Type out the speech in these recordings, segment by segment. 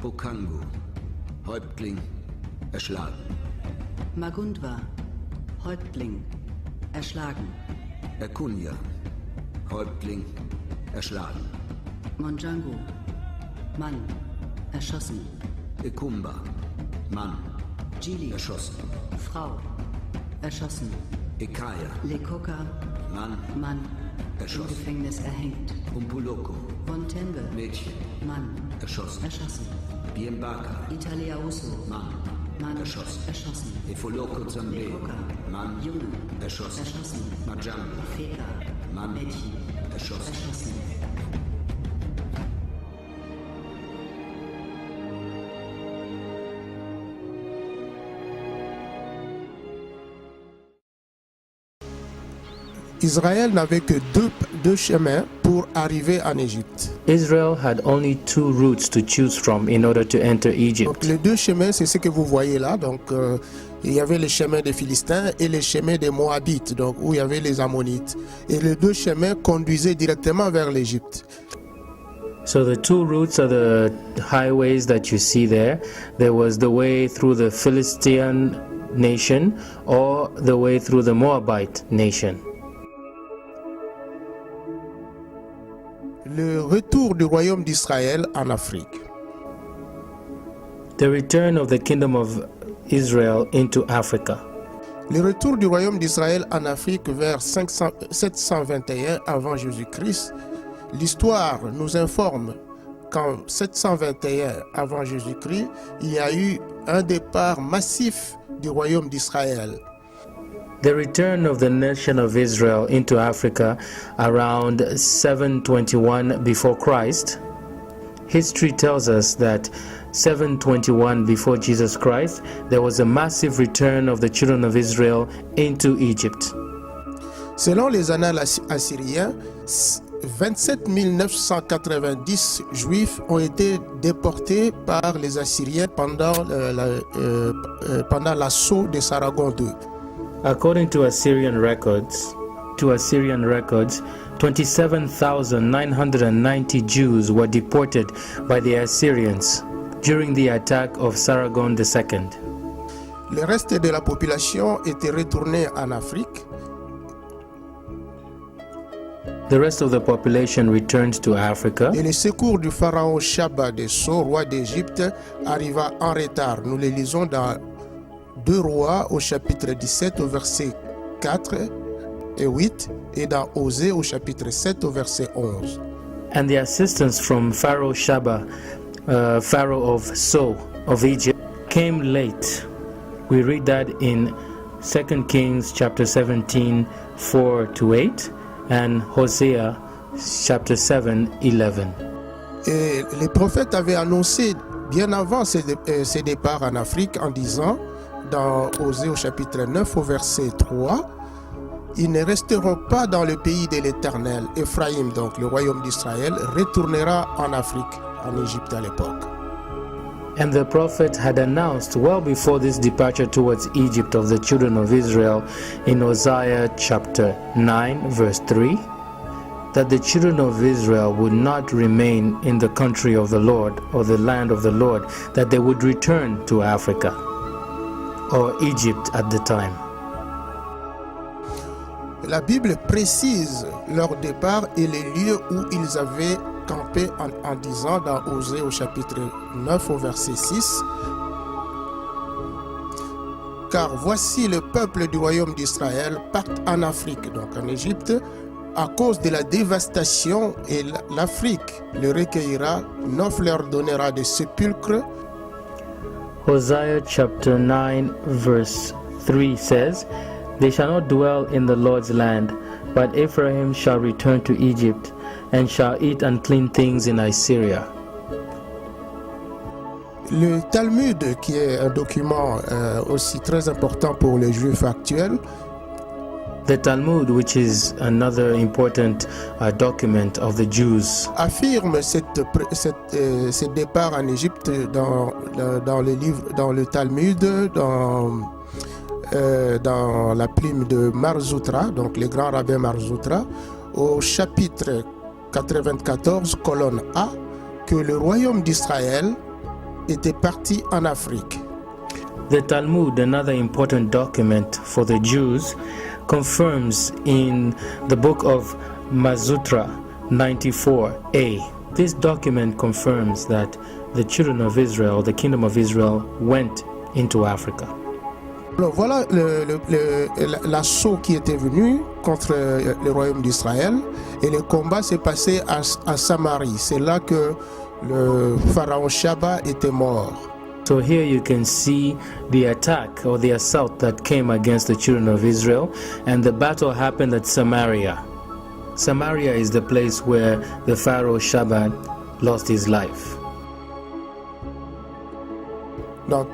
Bokangu, Häuptling, erschlagen. Magundwa, Häuptling, erschlagen. Ekunja, Häuptling, erschlagen. Monjangu, Mann, erschossen. Ekumba, Mann, Jili, erschossen. Frau, erschossen. Ekaya, Lekoka, Mann, im erschossen. Gefängnis erhängt. Umpuloko, Bontembe, Mädchen, Mann, erschossen. erschossen. Biembaka, Italiauso, Mann, erschossen. Efoloko Zambe, Lekoka, Mann, Junge, erschossen. erschossen. Majango, Feka, Mann, Mädchen, erschossen. erschossen. Israël n'avait que deux chemins pour arriver en Égypte. Israel had only two routes to choose from in order to enter Donc Egypt. les deux chemins, c'est ce que vous voyez là. Donc il y avait le chemin des Philistins et le chemin des Moabites, donc où il y avait les Ammonites. Et les deux chemins conduisaient directement vers l'Égypte. So the two routes are the highways that you see there. There was the way through the Philistine nation or the way through the Moabite nation. Le retour du royaume d'Israël en Afrique. The return of the kingdom of Israel into Africa. Le retour du royaume d'Israël en Afrique vers 721 avant Jésus-Christ. L'histoire nous informe qu'en 721 avant Jésus-Christ, il y a eu un départ massif du royaume d'Israël. The return of the nation of Israel into Africa around 721 before Christ. History tells us that 721 before Jesus Christ, there was a massive return of the children of Israel into Egypt. Selon les annales assyriens, 27 990 juifs ont été déportés par les Assyriens pendant l'assaut de Sargon II. According to Assyrian records, 27,990 Jews were deported by the Assyrians during the attack of Sargon II. Le reste de la population était retourné en Afrique. The rest of the population returned to Africa. Et le secours du pharaon Shaba de Sceaux, roi d'Égypte, arriva en retard. Nous le lisons dans 2 Rois au chapitre 17 au verset 4 et 8 et dans Osée au chapitre 7 au verset 11. And the assistance from Pharaoh Shaba, Pharaoh of So of Egypt, came late. We read that in 2 Kings chapter 17, 4-8 and Hosea chapter 7, 11. Et les prophètes avaient annoncé bien avant ces départs en Afrique en disant dans Osée au chapitre 9 au verset 3, ils ne resteront pas dans le pays de l'Éternel. Éphraïm, donc le royaume d'Israël, retournera en Afrique, en Égypte à l'époque. And the prophet had announced well before this departure towards Egypt of the children of Israel in Hosea chapter 9 verse 3 that the children of Israel would not remain in the country of the Lord or the land of the Lord, that they would return to Africa or Egypt at the time. La Bible précise leur départ et les lieux où ils avaient campé en disant dans Osée au chapitre 9 au verset 6 « Car voici le peuple du royaume d'Israël part en Afrique, donc en Égypte, à cause de la dévastation, et l'Afrique le recueillera, Noph leur donnera des sépulcres. » Hosea chapter 9 verse 3 says, They shall not dwell in the Lord's land, but Ephraim shall return to Egypt, and shall eat unclean things in Assyria. Le Talmud, qui est un document aussi très important pour les Juifs actuels, The Talmud, which is another important document of the Jews, affirme ce départ en Égypte dans le Talmud, dans la plume de Marzoutra, donc le grand rabbin Marzoutra, au chapitre 94, colonne A, que le royaume d'Israël était parti en Afrique. The Talmud, another important document for the Jews, confirms in the book of Mazutra 94a. This document confirms that the children of Israel, the kingdom of Israel, went into Africa. Alors voilà l'assaut qui était venu contre le royaume d'Israël, et le combat s'est passé à Samarie. C'est là que le pharaon Shaba était mort. So here you can see the attack or the assault that came against the children of Israel, and the battle happened at Samaria. Samaria is the place where the Pharaoh Shaba lost his life. Donc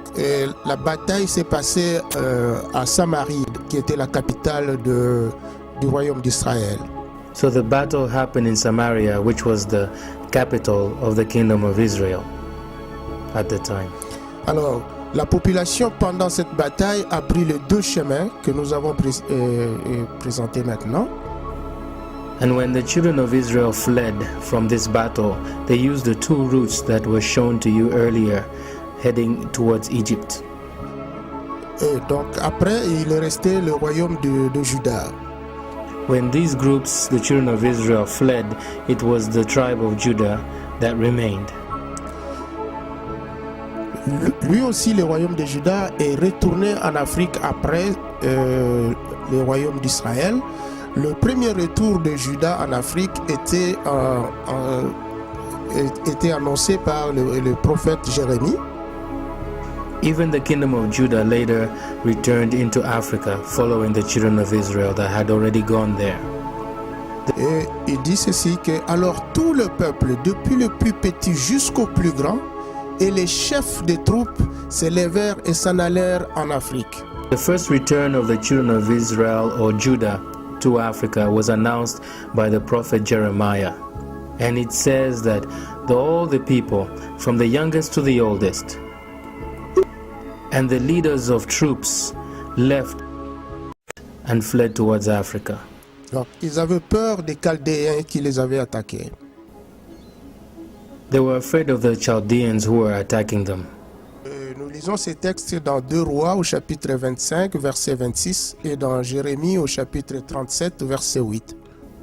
la bataille s'est passée à Samarie, qui était la capitale du royaume d'Israël. So the battle happened in Samaria, which was the capital of the kingdom of Israel at the time. Alors, la population pendant cette bataille a pris les deux chemins que nous avons présentés maintenant. And when the children of Israel fled from this battle, they used the two routes that were shown to you earlier, heading towards Egypt. Et donc après, il est resté le royaume de Juda. When these groups, the children of Israel, fled, it was the tribe of Judah that remained. Lui aussi, le royaume de Juda est retourné en Afrique après le royaume d'Israël. Le premier retour de Juda en Afrique était annoncé par le prophète Jérémie. Even the kingdom of Judah later returned into Africa, following the children of Israel that had already gone there. Et il dit ceci que alors tout le peuple, depuis le plus petit jusqu'au plus grand, et les chefs des troupes se levèrent et s'en allèrent en Afrique. The first return of the children of Israel or Judah to Africa was announced by the prophet Jeremiah. And it says that all the people, from the youngest to the oldest, and the leaders of troops left and fled towards Africa. Donc, ils avaient peur des Chaldéens qui les avaient attaqués. They were afraid of the Chaldeans who were attacking them. Nous lisons ces textes dans 2 Rois au chapitre 25, verset 26, et dans Jérémie au chapitre 37, verset 8.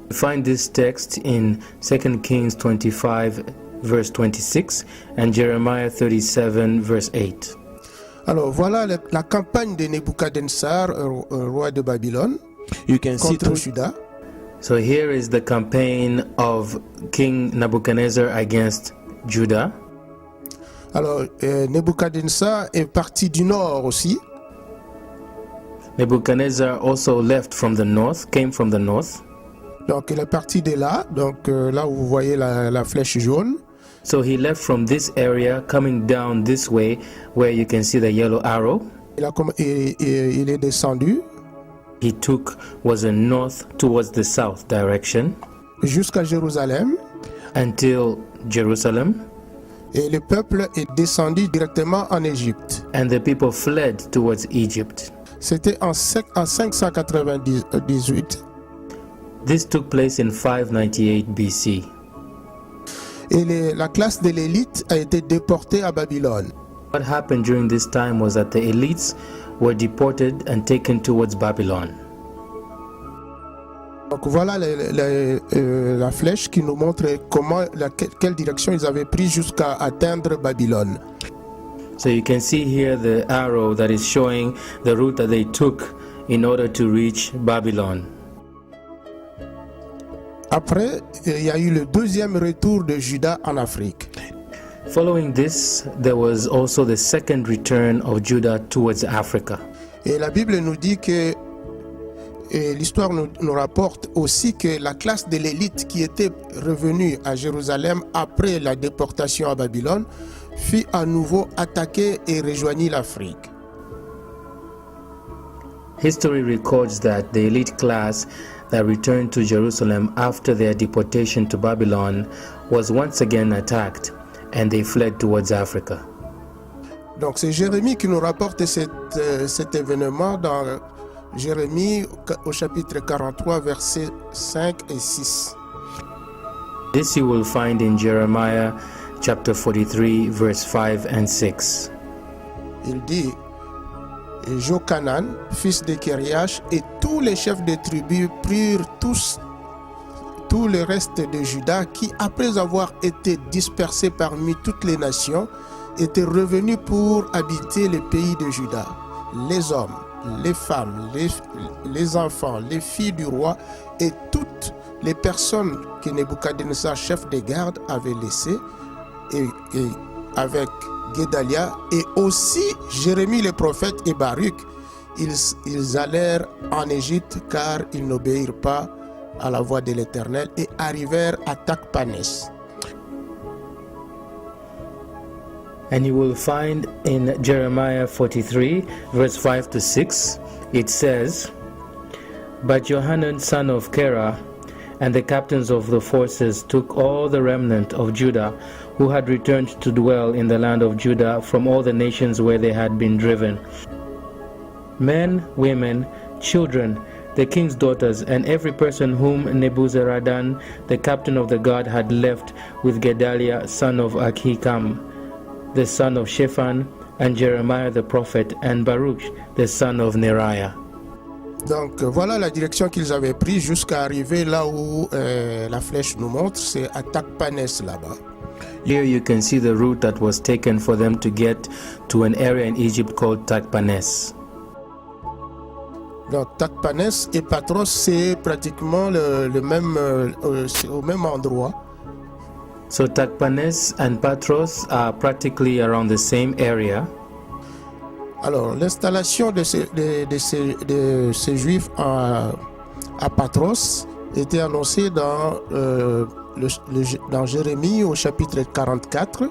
We find this text in 2 Kings 25, verse 26, and Jeremiah 37, verse 8. Alors voilà la campagne de Nebuchadnezzar, roi de Babylone, contre Juda. So here is the campaign of King Nebuchadnezzar against Judah. Alors Nebuchadnezzar est parti du nord aussi. Nebuchadnezzar also left from the north, came from the north. Donc il est parti de là, donc là où vous voyez la flèche jaune. So he left from this area, coming down this way, where you can see the yellow arrow. Il est descendu. He was a north towards the south direction. Jusqu'à Jérusalem. Until Jerusalem. Et le peuple est descendu directement en Égypte. And the people fled towards Egypt. C'était en 598. This took place in 598 BC. Et la classe de l'élite a été déportée à Babylone. What happened during this time was that the elites were deported and taken towards Babylon. Donc voilà la flèche qui nous montre quelle direction ils avaient pris jusqu'à atteindre Babylone. So you can see here the arrow that is showing the route that they took in order to reach Babylon. Après, il y a eu le deuxième retour de Juda en Afrique. Following this, there was also the second return of Judah towards Africa. Et la Bible nous dit que, et l'histoire nous rapporte aussi que la classe de l'élite qui était revenue à Jérusalem après la déportation à Babylone fut à nouveau attaquée et rejoignit l'Afrique. History records that the elite class that returned to Jerusalem after their deportation to Babylon was once again attacked, and they fled towards Africa. Donc c'est Jérémie qui nous rapporte cet événement dans Jérémie au chapitre 43, versets 5 et 6. This you will find in Jeremiah chapter 43, verse 5 and 6. Il dit, et Jochanan, fils de Kériach, et tous les chefs des tribus prirent tout le reste de Juda qui, après avoir été dispersés parmi toutes les nations, étaient revenus pour habiter le pays de Juda. Les hommes, les femmes, les enfants, les filles du roi et toutes les personnes que Nebuchadnezzar, chef des gardes, avait laissées, et avec Guédalia et aussi Jérémie le prophète et Baruch, ils allèrent en Égypte car ils n'obéirent pas à la voix de l'Éternel et arrivèrent à Tachpanès. And you will find in Jeremiah 43, verse 5 to 6, it says, But Johanan son of Kerah and the captains of the forces took all the remnant of Judah who had returned to dwell in the land of Judah from all the nations where they had been driven. Men, women, children, the king's daughters, and every person whom Nebuzaradan, the captain of the guard, had left with Gedaliah, son of Ahikam, the son of Shaphan, and Jeremiah the prophet, and Baruch, the son of Neriah. Donc voilà la direction qu'ils avaient prise jusqu'à arriver là où la flèche nous montre, c'est à Tachpanès là-bas. Here you can see the route that was taken for them to get to an area in Egypt called Tachpanès. Donc Tachpanès et Patros, c'est pratiquement le même, c'est au même endroit. So Tachpanès and Patros are practically around the same area. Alors l'installation de ces Juifs à Patros était annoncée dans Jérémie au chapitre 44,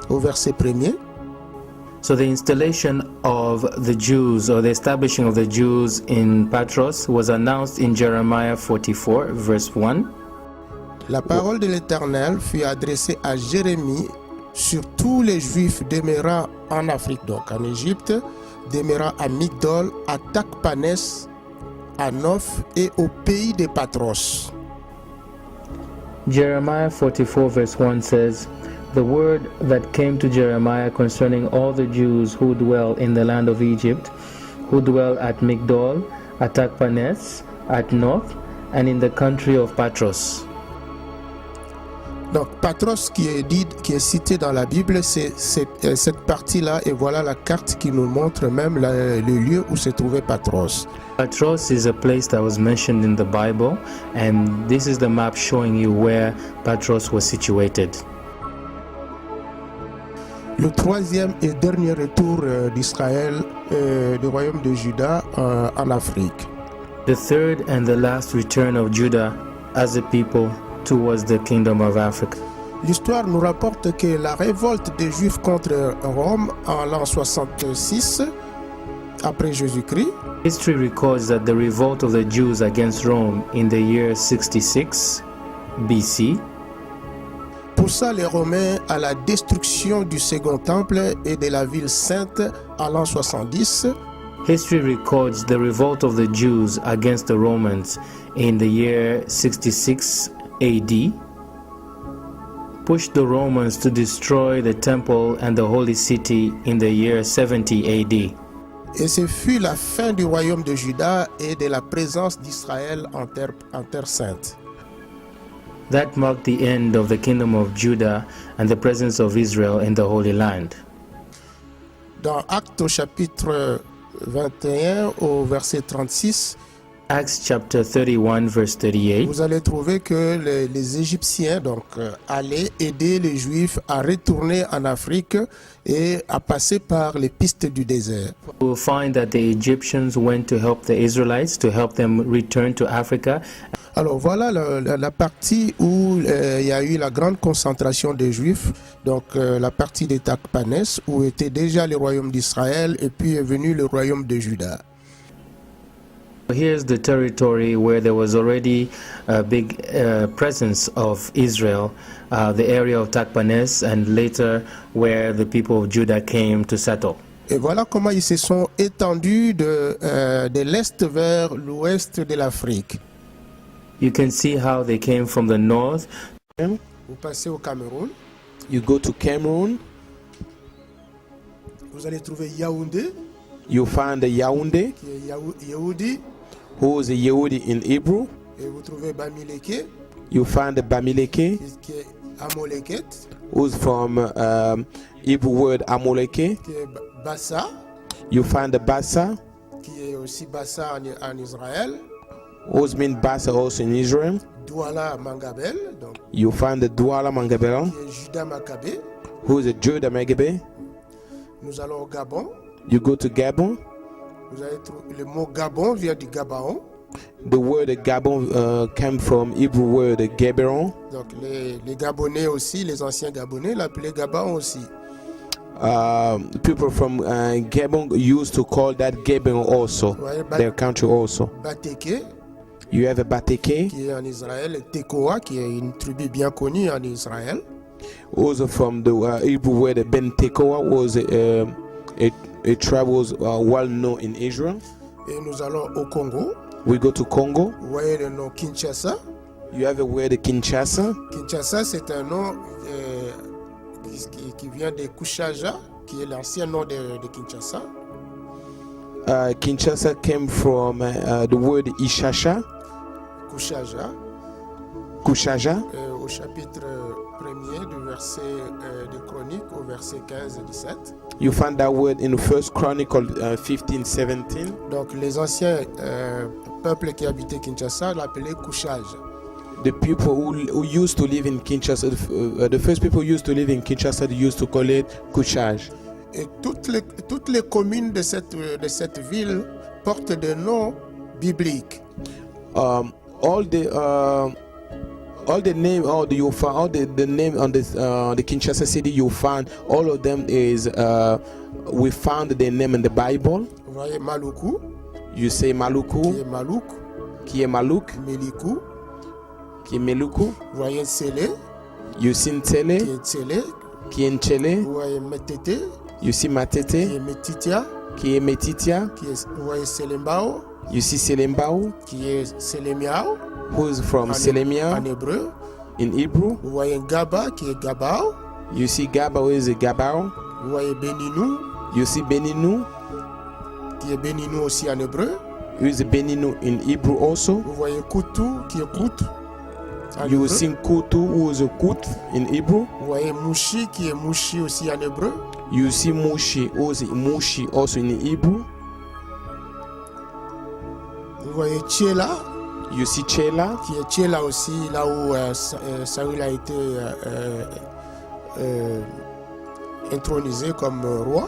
au verset 1er. So the installation of the Jews, or the establishing of the Jews in Patros, was announced in Jeremiah 44, verse 1. La parole de l'Éternel fut adressée à Jérémie sur tous les Juifs demeurant en Afrique, donc en Égypte, demeurant à Migdol, à Tachpanès, à Noph et au pays de Patros. Jeremiah 44 verse 1 says, The word that came to Jeremiah concerning all the Jews who dwell in the land of Egypt, who dwell at Migdol, at Tachpanès, at Noph, and in the country of Patros. Donc Patros qui est cité dans la Bible, c'est cette partie-là, et voilà la carte qui nous montre même le lieu où se trouvait Patros. Patros is a place that was mentioned in the Bible, and this is the map showing you where Patros was situated. Le troisième et dernier retour d'Israël, du royaume de Juda en Afrique. The third and the last return of Judah as a people towards the kingdom of Africa. L'histoire nous rapporte que la révolte des Juifs contre Rome en l'an 66 après Jésus-Christ. History records that the revolt of the Jews against Rome in the year 66 BC poussa les Romains à la destruction du second temple et de la ville sainte en l'an 70. History records the revolt of the Jews against the Romans in the year 66 AD, pushed the Romans to destroy the temple and the holy city in the year 70 AD. Et ce fut la fin du royaume de Juda et de la présence d'Israël en terre sainte. That marked the end of the kingdom of Judah and the presence of Israel in the Holy Land. Dans Actes au chapitre 21 au verset 36, Acts chapter 31 verse 38, vous allez trouver que les Égyptiens allaient aider les Juifs à retourner en Afrique et à passer par les pistes du désert. we'll find that the Egyptians went to help the Israelites, to help them return to Africa. Alors voilà la partie où il y a eu la grande concentration des Juifs, donc la partie des Takpanès, où était déjà le royaume d'Israël et puis est venu le royaume de Juda. Here's the territory where there was already a big presence of Israel, the area of Takpanes, and later where the people of Judah came to settle. Et voilà comment ils se sont étendus de l'est vers l'ouest de l'Afrique. You can see how they came from the north. Vous passez au Cameroun, You go to Cameroon, vous allez trouver Yaoundé, you find the Yaoundé, qui est Yehudi, who is a Yehudi in Hebrew. et vous trouvez Bamileke, You find the Bamileke, qui est Amoleket, who's from Hebrew word Amoleke. qui est Bassa, You find the Bassa, qui est aussi Bassa en Israël, who's mean Bassa also in Israel. Douala Mangabel, donc, You find the Douala Mangabel, qui est Juda Maccabée. who is a Judah Megabe. Nous allons au Gabon. You go to Gabon. Vous allez trouver le mot Gabon vient du Gabaon. The word Gabon came from Hebrew word Gaberon. Donc les Gabonais aussi, les anciens Gabonais l'appelaient Gabaon aussi. People from Gabon used to call that Gabon also, Ouais, their country also. Bateke, You have a Bateke, qui est en Israël, et Tekoa, qui est une tribu bien connue en Israël. also from the Hebrew word Ben Tekoa, was a tribe was well known in Israel. Et nous allons au Congo. We go to Congo. Vous voyez le nom Kinshasa. You have a word Kinshasa. Kinshasa, c'est un nom qui vient de Kushaja, qui est l'ancien nom de Kinshasa. Kinshasa came from the word Ishasha, Kushaja, Kushaja. au chapitre 1er du verset de Chronique au verset 15 et 17. You find that word in First Chronicle 15:17. Donc les anciens peuples qui habitaient Kinshasa l'appelaient Kushaj. The people who used to live in Kinshasa, the first people who used to live in Kinshasa, they used to call it Kushaj. Et toutes les communes de cette ville portent des noms bibliques. All the name, you find all the name on the Kinshasa city, you find all of them is we found their name in the Bible. Vous voyez Maluku, You say Maluku, qui est Malouk, Meliku, Meliku. Meluku. Vous voyez Nsele, You see qui Ntele, est Tsele. Nchele. Vous voyez Metete, You see qui Matete, est Metitia, Metitia. vous voyez Selembao, You see Selembao, qui est Selemiao who's from Selemia en hébreu. in Hebrew. Vous voyez Gaba, qui est Gabao. You see Gaba, who is a Gabao. Vous voyez Beninou, You see Beninu, qui est Beninou aussi en hébreu. who is a Beninu in Hebrew also. Vous voyez Koutou, qui est Kout en You hébreu. see Kutu, who is a Kut in Hebrew. Vous voyez Mouchi, qui est Mouchi aussi en hébreu. You see Mushi, who is Mushi also in Hebrew. Vous voyez Tchéla, You see Chela, qui est Tchéla aussi, là où Saül a été intronisé comme roi.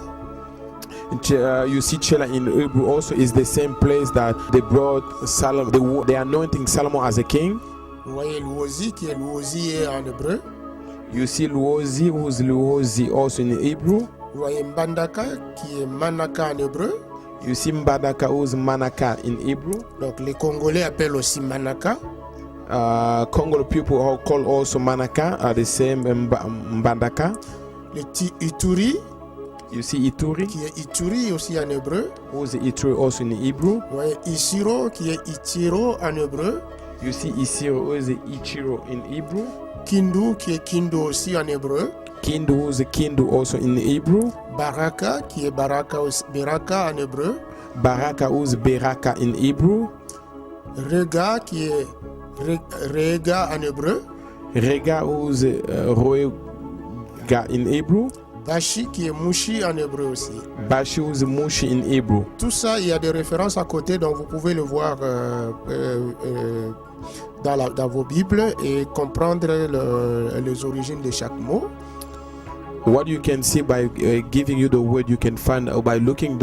You see Chela in Hebrew also is the same place that they brought Solomon, the anointing Solomon as a king. Vous voyez Louosi, qui est Louosi en hébreu. You see Luozi, who's Luozi also in Hebrew. Vous voyez Mbandaka, qui est Manaka en hébreu. You see Mbadaka, who's Manaka in Hebrew. Donc les Congolais appellent aussi Manaka. Congo people are called also Manaka, are the same Mbandaka. Le Ituri, You see Ituri, qui est Ituri aussi en hébreu. who's Ituri also in Hebrew. Vous voyez Isiro, qui est Itiro en hébreu. You see Isiro, who is Ichiro in Hebrew. Kindu, qui est Kindu aussi en hébreu. Kindu, who's a Kindu also in Hebrew. Baraka, qui est Baraka en hébreu. Baraka, who's Beraka in Hebrew. Rega, qui est Rega en hébreu. Rega, who's Roega in Hebrew. Bashi, qui est Mushi en hébreu aussi. Bashi, who's Mushi in Hebrew. Tout ça, il y a des références à côté, donc vous pouvez le voir dans vos Bibles et comprendre les origines de chaque mot. What you can see by giving you the word, you can find by looking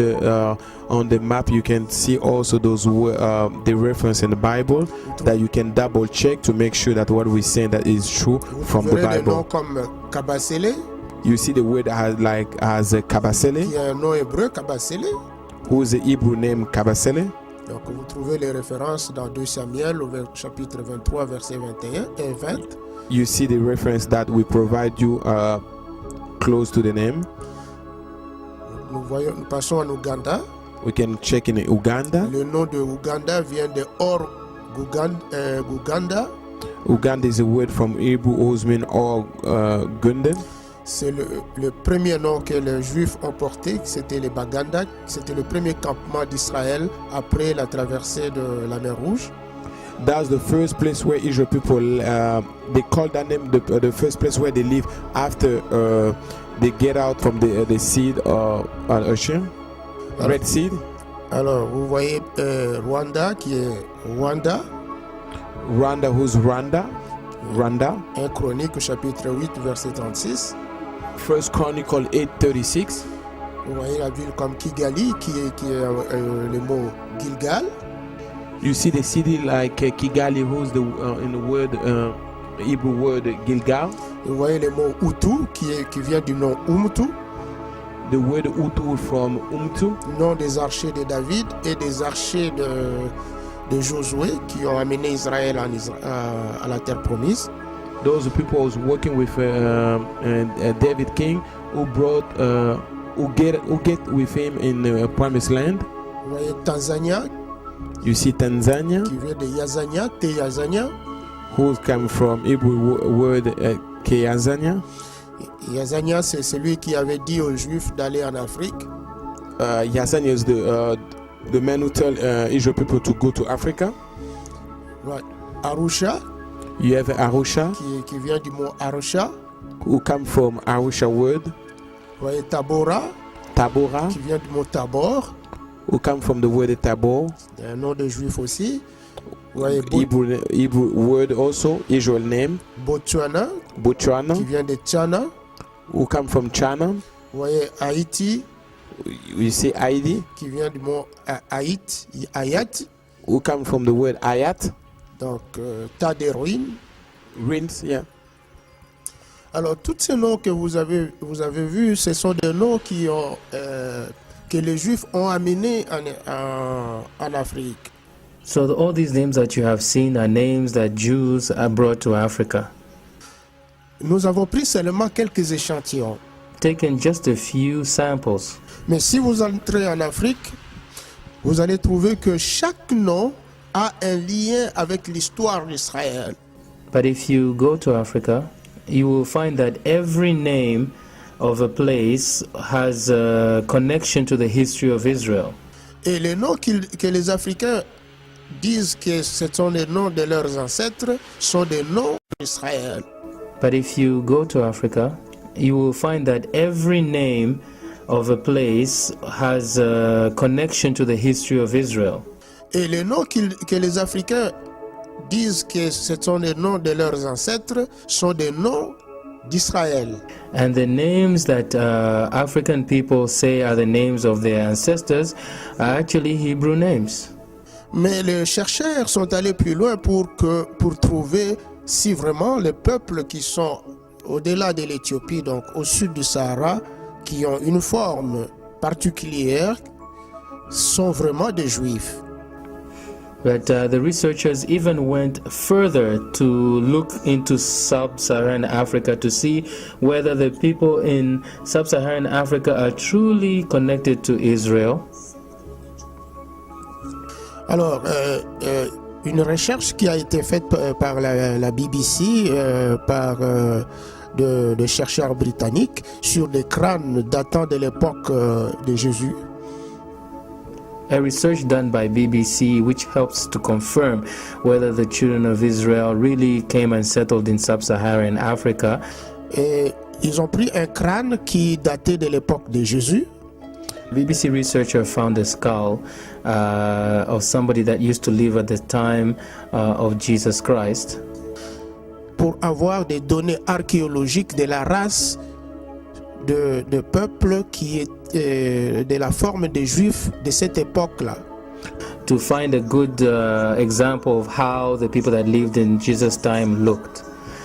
on the map. You can see also those the reference in the Bible that you can double check to make sure that what we say that is true Vous from the verrez des noms Bible. comme Kabasele, You see the word has a Kabasele, qui est un nom hébreu, Kabasele. who is the Hebrew name Kabasele. Donc vous trouvez les références dans 2 Samuel au chapitre 23, verset 21 et 20. You see the reference that we provide you close to the name. Nous passons en Ouganda. We can check in Uganda. Le nom de Ouganda vient de Or Guganda. Uganda is a word from Hebrew whose mean or Gundan. C'est le premier nom que les Juifs ont porté, c'était les Baganda. C'était le premier campement d'Israël après la traversée de la mer Rouge. That's the first place where Israel people they call that name the first place where they live after they get out from the seed ocean, Red Sea. Alors vous voyez Rwanda qui est Rwanda. Rwanda, who's Rwanda? 1 Chronique au chapitre 8 verset 36. First Chronicle 8:36. Vous voyez la ville comme Kigali qui est le mot Gilgal. You see the city like Kigali, who's the in the word Hebrew word Gilgal. Vous voyez le mot Hutu qui vient du nom Umtu, The word Utu from Umtu. nom des archers de David et des archers de Josué qui ont amené Israël à la terre promise. Those people was working with David King, who brought who get with him in the promised land. Vous voyez Tanzania You see Tanzania, qui vient de Yazania, Yazania. who come from Hebrew word Keyazania. Yazania, c'est celui qui avait dit aux Juifs d'aller en Afrique. Yazania is the man who tell Israel people to go to Africa. Ouais. Arusha, You have Arusha, qui vient du mot Arusha. who come from Arusha word. Vous voyez Tabora, Tabora, qui vient du mot Tabor, who come from the word Tabor. un nom de Juif aussi. Vous voyez Hebrew word also, Israel name. Botswana, Botswana, qui vient de Tchana. who come from China. Vous voyez Haïti, You see Haiti, qui vient du mot Ayat. who come from the word Ayat. Donc, tas de ruines. Rins, yeah. Alors, tous ces noms que vous avez vus, ce sont des noms que les Juifs ont amenés en Afrique. So all these names that you have seen are names that Jews are brought to Africa. Nous avons pris seulement quelques échantillons. Taken just a few samples. Mais si vous entrez en Afrique, vous allez trouver que chaque nom a un lien avec l'histoire d'Israël. But if you go to Africa, you will find that every name of a place has a connection to the history of Israel. Et les noms que les Africains disent que ce sont les noms de leurs ancêtres sont des noms d'Israël. But if you go to Africa, you will find that every name of a place has a connection to the history of Israel. Et les noms que les Africains disent que ce sont les noms de leurs ancêtres sont des noms d'Israël. And the names that African people say are the names of their ancestors are actually Hebrew names. Mais les chercheurs sont allés plus loin pour trouver si vraiment les peuples qui sont au-delà de l'Éthiopie, donc au sud du Sahara, qui ont une forme particulière, sont vraiment des Juifs. But the researchers even went further to look into sub-Saharan Africa to see whether the people in sub-Saharan Africa are truly connected to Israel. Alors, une recherche qui a été faite par la BBC, par de chercheurs britanniques sur des crânes datant de l'époque de Jésus. A research done by BBC which helps to confirm whether the children of Israel really came and settled in sub-Saharan Africa. Et ils ont pris un crâne qui datait de l'époque de Jésus. BBC researcher found a skull of somebody that used to live at the time of Jesus Christ. Pour avoir des données archéologiques de la race de peuple qui est de la forme des Juifs de cette époque-là. To find a good example of how the people that lived in Jesus' time looked.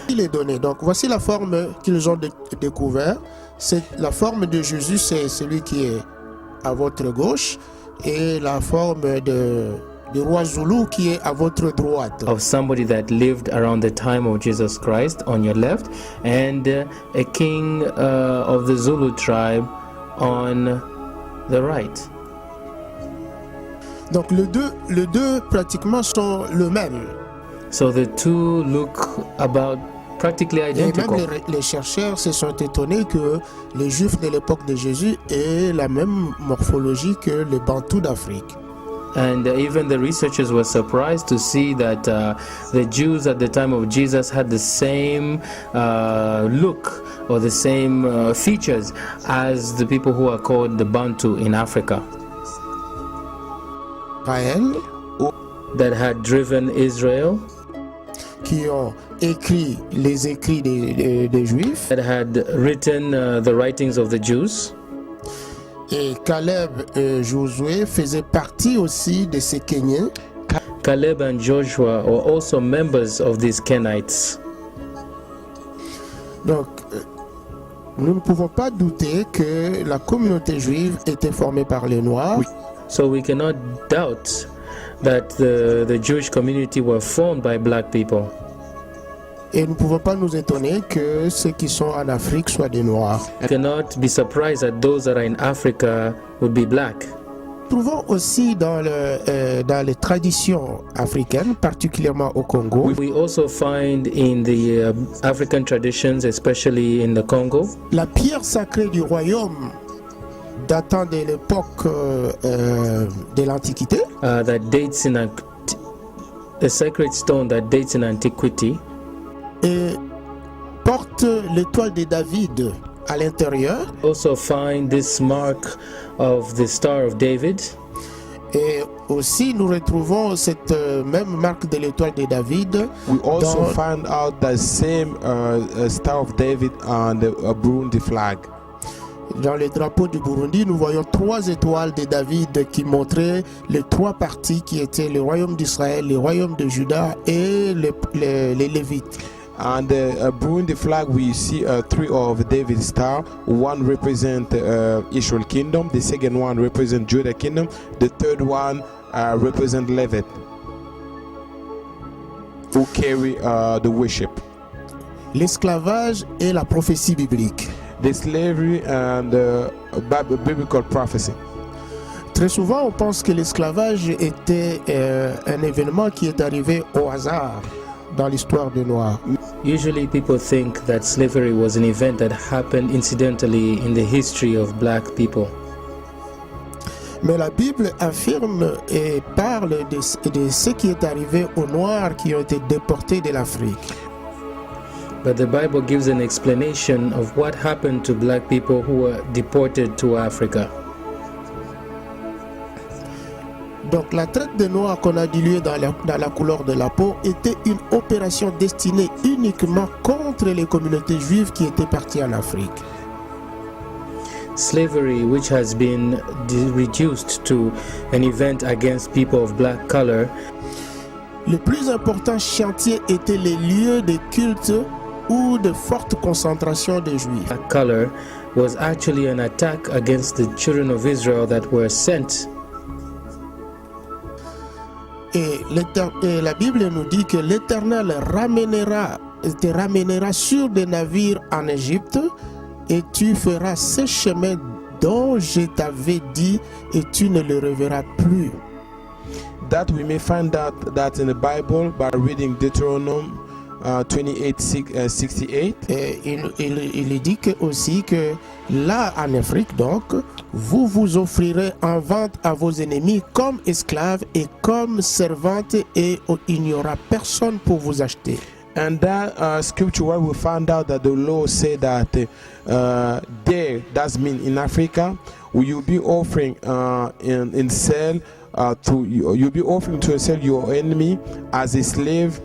Les données. Donc voici la forme qu'ils ont découvert. C'est la forme de Jésus, c'est celui qui est à votre gauche, et la forme du roi Zulu qui est à votre droite. Of somebody that lived around the time of Jesus Christ on your left, and a king of the Zulu tribe on the right. Donc les deux pratiquement sont le même. So the two look about practically Et identical. même les chercheurs se sont étonnés que les Juifs de l'époque de Jésus aient la même morphologie que les Bantous d'Afrique. And even the researchers were surprised to see that the Jews at the time of Jesus had the same look or the same features as the people who are called the Bantu in Africa. Israël, That had driven Israel, qui ont écrit les écrits des Juifs, that had written the writings of the Jews. et Caleb et Josué faisaient partie aussi de ces Kenyans. Caleb and Joshua were also members of these Kenites. Donc, nous ne pouvons pas douter que la communauté juive était formée par les Noirs. So we cannot doubt that the Jewish community were formed by black people. Et nous ne pouvons pas nous étonner que ceux qui sont en Afrique soient des Noirs. We cannot be surprised that those that are in Africa would be black. Nous trouvons aussi dans les traditions africaines, particulièrement au Congo, We also find in the African traditions, especially in the Congo, la pierre sacrée du royaume datant de l'époque de l'Antiquité, that dates in a sacred stone that dates in antiquity, et porte l'étoile de David à l'intérieur. also find this mark of the Star of David. Et aussi, nous retrouvons cette même marque de l'étoile de David We also dans, found out the same Star of David on the Burundi flag. dans le drapeau du Burundi. Nous voyons 3 étoiles de David qui montraient les 3 parties qui étaient le royaume d'Israël, le royaume de Juda et les Lévites. On the Burundi flag, we see 3 of David's star. One represent Israel kingdom. The second one represent Judah kingdom. The third one represent Levite, who carry the worship. L'esclavage et la prophétie biblique. The slavery and biblical prophecy. Très souvent, on pense que l'esclavage était un événement qui est arrivé au hasard dans l'histoire des Noirs. Usually people think that slavery was an event that happened incidentally in the history of black people. Mais la Bible affirme et parle de ce qui est arrivé aux Noirs qui ont été déportés de l'Afrique. But the Bible gives an explanation of what happened to black people who were deported to Africa. Donc la traite des Noirs qu'on a diluée dans la couleur de la peau était une opération destinée uniquement contre les communautés juives qui étaient parties en Afrique. Slavery, which has been reduced to an event against people of black color, Le plus important chantier étaient les lieux de culte ou de forte concentration de juifs. black color was actually an attack against the children of Israel that were sent. Et la Bible nous dit que l'Éternel te ramènera sur des navires en Égypte et tu feras ces chemins dont je t'avais dit et tu ne le reverras plus. That we may find out that in the Bible by reading Deuteronomy 28:68. Et il dit que aussi que là en Afrique, donc, vous vous offrirez en vente à vos ennemis comme esclaves et comme servantes et il n'y aura personne pour vous acheter. And that scripture where we found out that the Lord said that there, that's mean in Africa, you'll be offering in sale you'll be offering to sell your enemy as a slave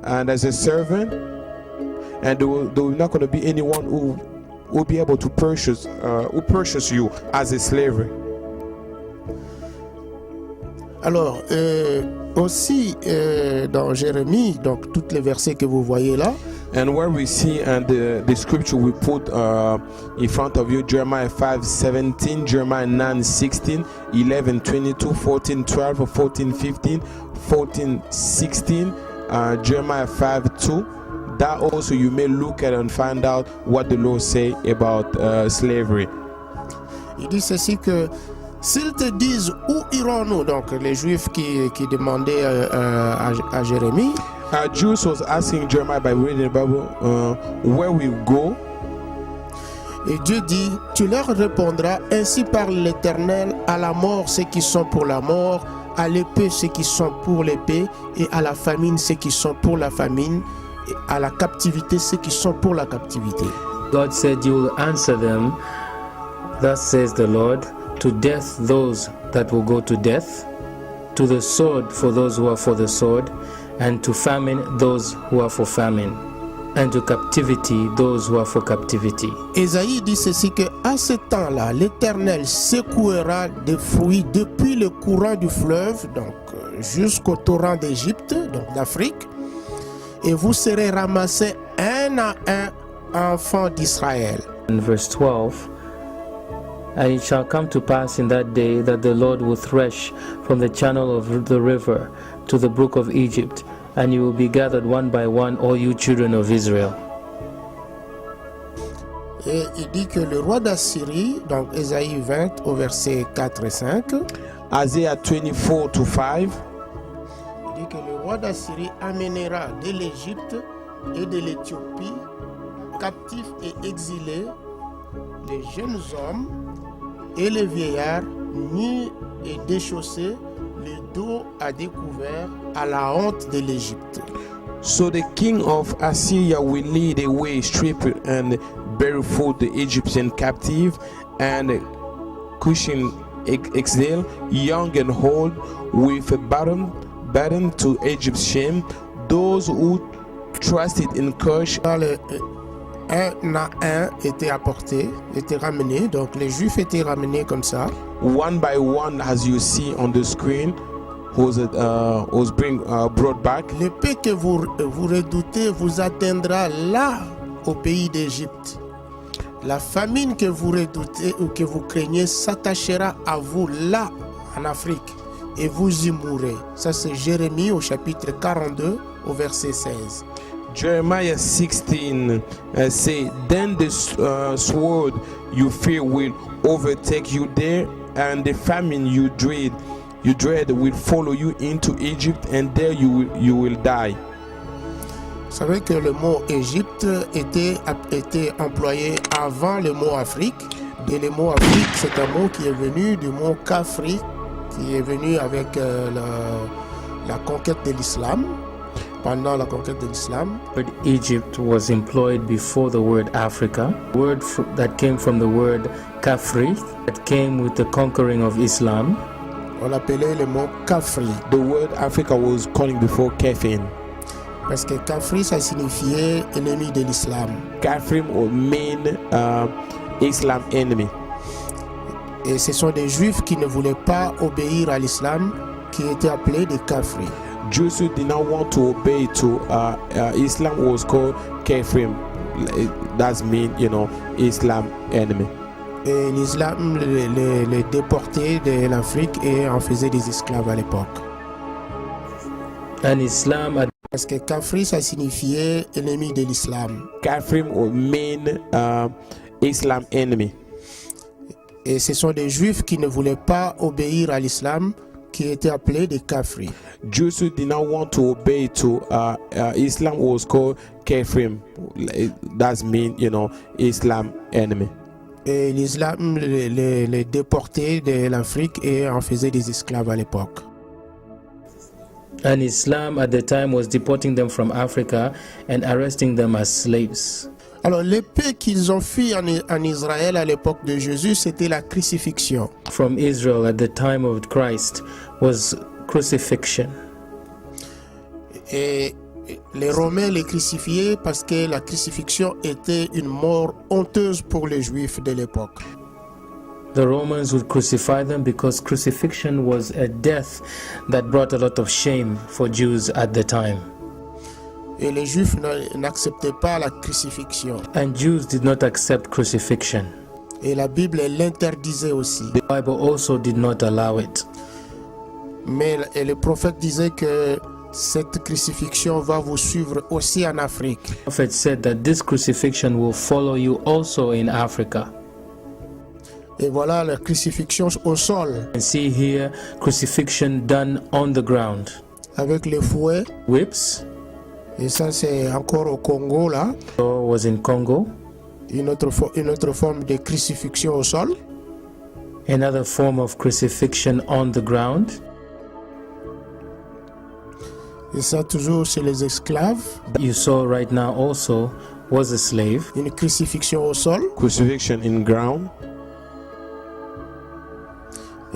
and as a servant, and there will not going to be anyone who will be able to purchase you as a slave. Alors, aussi dans Jérémie, donc tous les versets que vous voyez là, and where we see and the scripture we put in front of you, Jeremiah 5:17, Jeremiah 9:16, 11:22, 14:12, 14:15, 14:16, Jeremiah 5:2. That also you may look at and find out what the Lord say about slavery. il dit ceci que s'ils te disent où irons-nous, donc les Juifs qui demandaient à Jérémie, Jews was asking Jeremiah by reading the Bible, where we go. et Dieu dit, tu leur répondras, ainsi parle l'Éternel, à la mort ceux qui sont pour la mort, à l'épée ceux qui sont pour l'épée, et à la famine ceux qui sont pour la famine, et à la captivité ceux qui sont pour la captivité. God said, you will answer them, thus says the Lord, to death those that will go to death, to the sword for those who are for the sword, and to famine those who are for famine, and to captivity those who are for captivity. Ésaïe dit ceci que à ce temps-là, l'Éternel secouera des fruits depuis le courant du fleuve, donc jusqu'au torrent d'Égypte, donc d'Afrique, et vous serez ramassés un à un, enfants d'Israël. In verse 12, and it shall come to pass in that day that the Lord will thresh from the channel of the river to the brook of Egypt, and you will be gathered one by one, all you children of Israel. Et il dit que le roi d'Assyrie, donc Ésaïe 20 au verset 4 et 5, Isaiah 24:5. il dit que le roi d'Assyrie amènera de l'Égypte et de l'Éthiopie, captifs et exilés, les jeunes hommes et les vieillards, nus et déchaussés, le dos à découvert, à la honte de l'Égypte. So the king of Assyria will lead away stripped and barefoot the Egyptian captive, and Cushan exile, young and old, with a burden to Egypt's shame. Those who trusted in Cush. Un à un était apporté, était ramené, donc les Juifs étaient ramenés comme ça. One by one, as you see on the screen, was brought back. L'épée que vous redoutez vous atteindra là, au pays d'Égypte. La famine que vous redoutez ou que vous craignez s'attachera à vous là, en Afrique, et vous y mourrez. Ça c'est Jérémie au chapitre 42, au verset 16. Jeremiah 16 say, then the sword you fear will overtake you there, and the famine you dread will follow you into Egypt, and there you will die. Vous savez que le mot Égypte était employé avant le mot Afrique. Et le mot Afrique, c'est un mot qui est venu du mot Kafri, qui est venu avec la conquête de l'islam. Pendant la conquête de l'islam. The word Egypt was employed before the word Africa, word that came from the word Kafri, that came with the conquering of Islam. On l'appelait le mot Kafri. The word Africa was calling before Kafin. Parce que Kafri, ça signifiait ennemi de l'islam. Kafri mean Islam enemy. Et ce sont des Juifs qui ne voulaient pas obéir à l'islam, qui étaient appelés des Kafri. Jews who did not want to obey to Islam was called Kafrim. That means, Islam enemy. Et l'islam les déportait de l'Afrique et en faisait des esclaves à l'époque. And Islam, parce que Kafri, ça signifiait ennemi de l'islam. Kafrim mean Islam enemy. Et ce sont des Juifs qui ne voulaient pas obéir à l'islam, qui étaient appelés des Kafri. Jews who did not want to obey to Islam was called Kafrim. That means, Islam enemy. Et l'islam les déportait de l'Afrique et en faisait des esclaves à l'époque. And Islam at the time was deporting them from Africa and arresting them as slaves. Alors l'épée qu'ils ont fui en Israël à l'époque de Jésus, c'était la crucifixion. From Israel at the time of Christ was crucifixion. Et les Romains les crucifiaient parce que la crucifixion était une mort honteuse pour les Juifs de l'époque. The Romans would crucify them because crucifixion was a death that brought a lot of shame for Jews at the time. Et les Juifs n'acceptaient pas la crucifixion. And Jews did not accept crucifixion. Et la Bible l'interdisait aussi. The Bible also did not allow it. Mais le prophète disait que cette crucifixion va vous suivre aussi en Afrique. The prophet said that this crucifixion will follow you also in Africa. Et voilà la crucifixion au sol. And see here crucifixion done on the ground. Avec les fouets. Whips. Et ça c'est encore au Congo là. So was in Congo. Une autre forme de crucifixion au sol. Another form of crucifixion on the ground. Et ça toujours c'est les esclaves. You saw right now also was a slave. Une crucifixion au sol. Crucifixion in ground.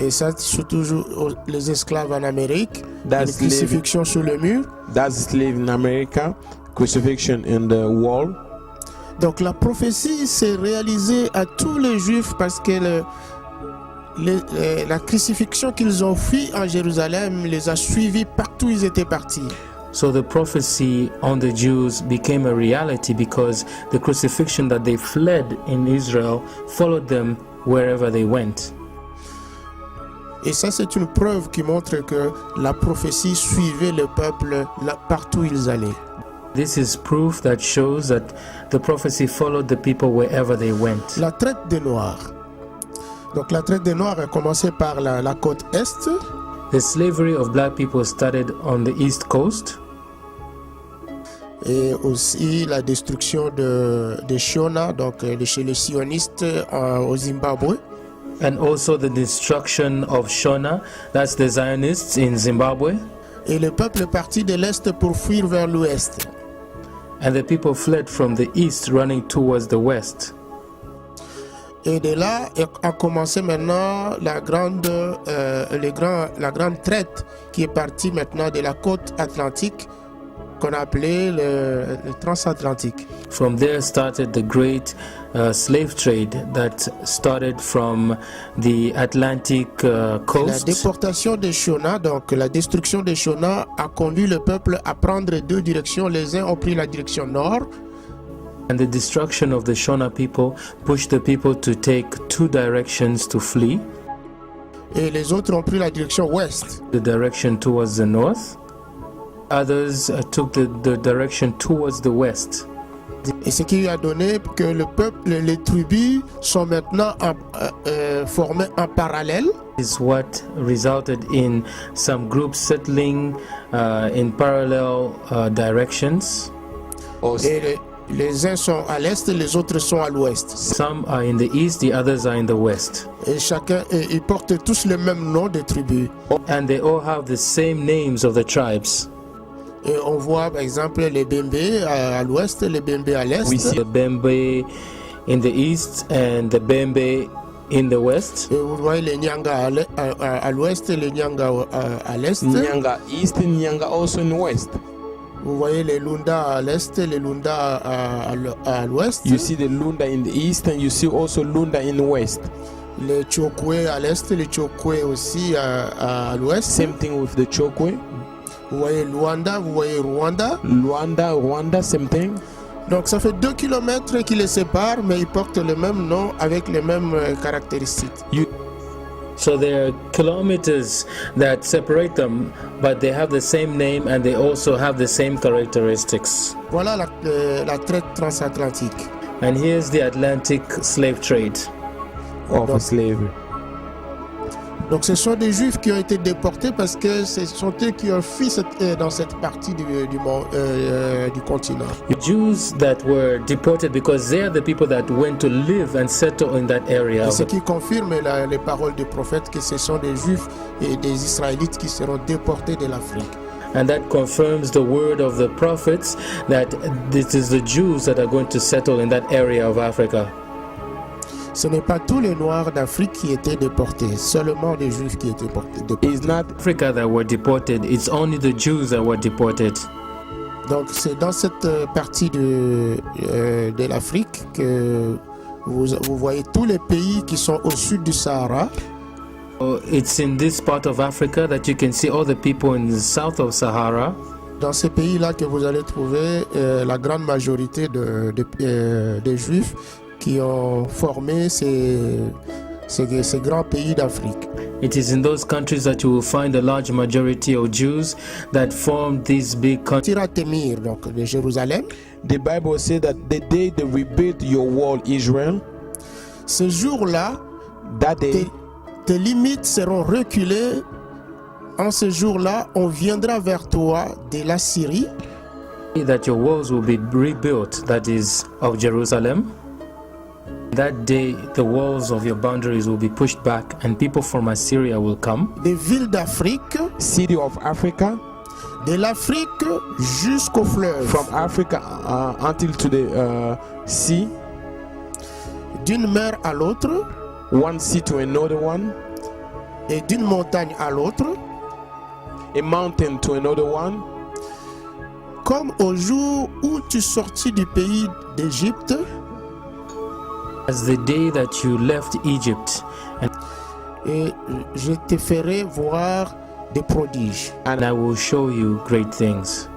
Et ça c'est toujours les esclaves en Amérique. That's une crucifixion sur le mur. That's slave in America. Crucifixion in the wall. Donc la prophétie s'est réalisée à tous les Juifs parce que la crucifixion qu'ils ont fui en Jérusalem les a suivis partout où ils étaient partis. So the prophecy on the Jews became a reality because the crucifixion that they fled in Israel followed them wherever they went. Et ça c'est une preuve qui montre que la prophétie suivait le peuple partout où ils allaient. This is proof that shows that the prophecy followed the people wherever they went. La traite des Noirs. Donc la traite des Noirs a commencé par la côte est. The slavery of black people started on the east coast. Et aussi la destruction de Shona, donc chez les sionistes au Zimbabwe. And also the destruction of Shona, that's the Zionists in Zimbabwe. Et le peuple est parti de l'est pour fuir vers l'ouest. And the people fled from the east running towards the west. Et de là a commencé maintenant la grande traite qui est partie maintenant de la côte atlantique qu'on a appelée le transatlantique. From there started the great slave trade that started from the Atlantic coast. La déportation de Shona, donc la destruction de Shona, a conduit le peuple à prendre deux directions. Les uns ont pris la direction nord. And the destruction of the Shona people pushed the people to take two directions to flee. Et les autres ont pris la direction ouest. The direction towards the north. Others took the direction towards the west. Et ce qui a donné que le peuple, les tribus sont maintenant formées en parallèle. Is what resulted in some groups settling in parallel directions. Et les uns sont à l'est, les autres sont à l'ouest. Some are in the east, the others are in the west. Et ils portent tous le même nom de tribus. And they all have the same names of the tribes. Et on voit par exemple les Bembe à l'ouest, les Bembe à l'est. We see the Bembe in the east and the Bembe in the west. Et vous voyez les Nyanga à l'ouest et les Nyanga à l'est. Nyanga east and Nyanga also in west. Vous voyez les Lunda à l'est, les Lunda à l'ouest. You see the Lunda in the east and you see also Lunda in the west. Les Chokwe à l'est, les Chokwe aussi à l'ouest. Same thing with the Chokwe. Vous voyez Luanda, vous voyez Rwanda. Rwanda, same thing. Donc ça fait 2 kilomètres qui les séparent, mais ils portent le même nom avec les mêmes caractéristiques. So there are kilometers that separate them, but they have the same name and they also have the same characteristics. Voilà la traite transatlantique. And here's the Atlantic slave trade. Of slavery. Donc ce sont des Juifs qui ont été déportés parce que ce sont eux qui ont fui dans cette partie du continent. The Jews that were deported because they are the people that went to live and settle in that area. Et ce qui confirme les paroles du prophète que ce sont des Juifs et des Israélites qui seront déportés de l'Afrique. And that confirms the word of the prophets that this is the Jews that are going to settle in that area of Africa. Ce n'est pas tous les Noirs d'Afrique qui étaient déportés, seulement les Juifs qui étaient déportés. It's not Africa that were deported, it's only the Jews that were deported. Donc c'est dans cette partie de l'Afrique que vous voyez tous les pays qui sont au sud du Sahara. It's in this part of Africa that you can see all the people in the south of Sahara. Dans ces pays-là que vous allez trouver la grande majorité des Juifs qui ont formé ces grands pays d'Afrique. It is in those countries that you will find a large majority of Jews that formed these big countries. Tiratemir, donc de Jérusalem. the Bible says that the day they rebuilt your wall, Israel, Ce jour-là, that day tes limites seront reculées. En ce jour-là, on viendra vers toi de la Syrie. That your walls will be rebuilt, that is, of Jerusalem. That day, the walls of your boundaries will be pushed back, and people from Assyria will come. Des villes d'Afrique, city of Africa, de l'Afrique jusqu'au fleuve, from Africa until to the sea, d'une mer à l'autre one sea to another one, et d'une montagne à l'autre, a mountain to another one, comme au jour où tu sortis du pays d'Égypte, As the day that you left Egypt, et je te ferai voir des prodiges. and I will show you great things.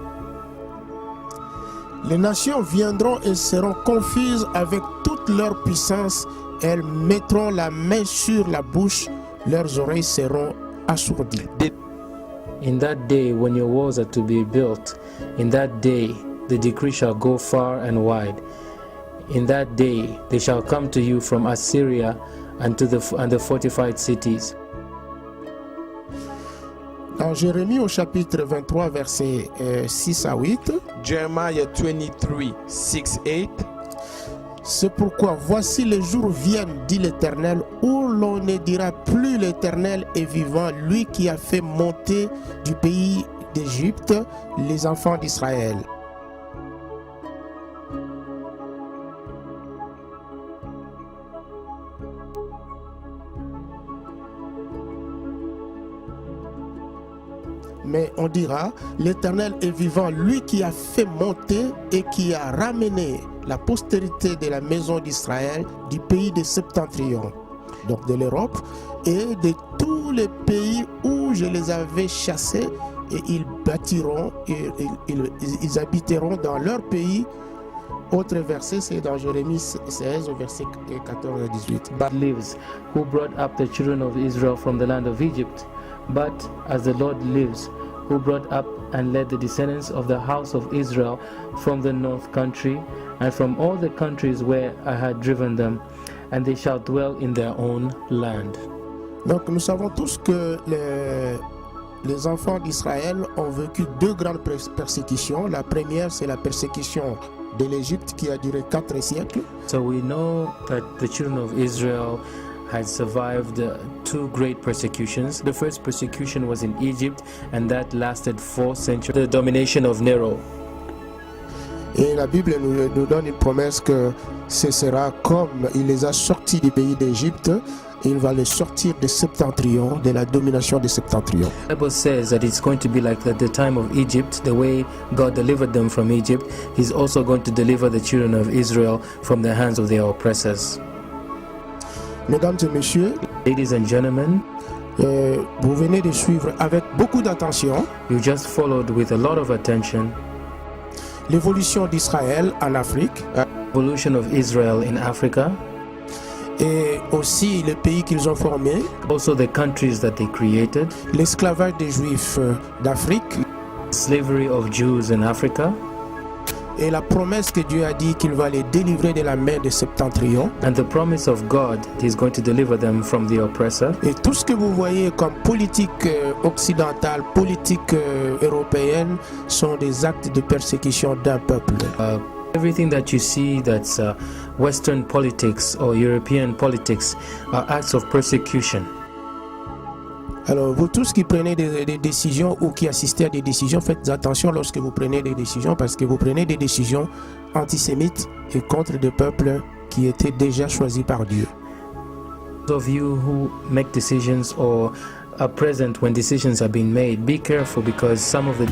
Les nations viendront et seront confuses avec toute leur puissance. Elles mettront la main sur la bouche, leurs oreilles seront assourdies. In that day, when your walls are to be built, in that day the decree shall go far and wide. In that day they shall come to you from Assyria and to the fortified cities. Dans Jérémie au chapitre 23, versets 6 à 8, Jeremiah 23, 6, 8. c'est pourquoi voici les jours viennent, dit l'Éternel, où l'on ne dira plus l'Éternel est vivant, lui qui a fait monter du pays d'Égypte les enfants d'Israël. Mais on dira, l'Éternel est vivant, lui qui a fait monter et qui a ramené la postérité de la maison d'Israël du pays de Septentrion, donc de l'Europe, et de tous les pays où je les avais chassés, et ils bâtiront, et ils habiteront dans leur pays. Autre verset, c'est dans Jérémie 16, verset 14 à 18. But lives, who brought up the children of Israel from the land of Egypt. But as the Lord lives, who brought up and led the descendants of the house of Israel from the north country and from all the countries where I had driven them, and they shall dwell in their own land. Donc nous savons tous que les enfants d'Israël ont vécu deux grandes persécutions. La première, c'est la persécution de l'Égypte qui a duré 4 siècles. So we know that the children of Israel had survived two great persecutions. The first persecution was in Egypt, and that lasted 4 centuries. The domination of Nero. Et la Bible nous donne une promesse que ce sera comme il les a sortis du pays d'Égypte, il va les sortir de Septentrion, de la domination de Septentrion. The Bible says that it's going to be like at the time of Egypt, the way God delivered them from Egypt. He's also going to deliver the children of Israel from the hands of their oppressors. Mesdames et messieurs, Ladies and gentlemen, vous venez de suivre avec beaucoup d'attention you just followed with a lot of attention l'évolution d'Israël en Afrique evolution of Israel in Africa, et aussi les pays qu'ils ont formés, also the countries that they created, l'esclavage des Juifs d'Afrique, slavery of Jews in Africa, Et la promesse que Dieu a dit qu'il va les délivrer de la main de Septentrion. And the promise of God, He's going to deliver them from the oppressor. Et tout ce que vous voyez comme politique occidentale, politique européenne, sont des actes de persécution d'un peuple. Everything that you see that's Western politics or European politics are acts of persecution. Alors, vous tous qui prenez des décisions ou qui assistez à des décisions, faites attention lorsque vous prenez des décisions parce que vous prenez des décisions antisémites et contre des peuples qui étaient déjà choisis par Dieu. Those of you who make decisions or are present when decisions are being made, be careful because some of the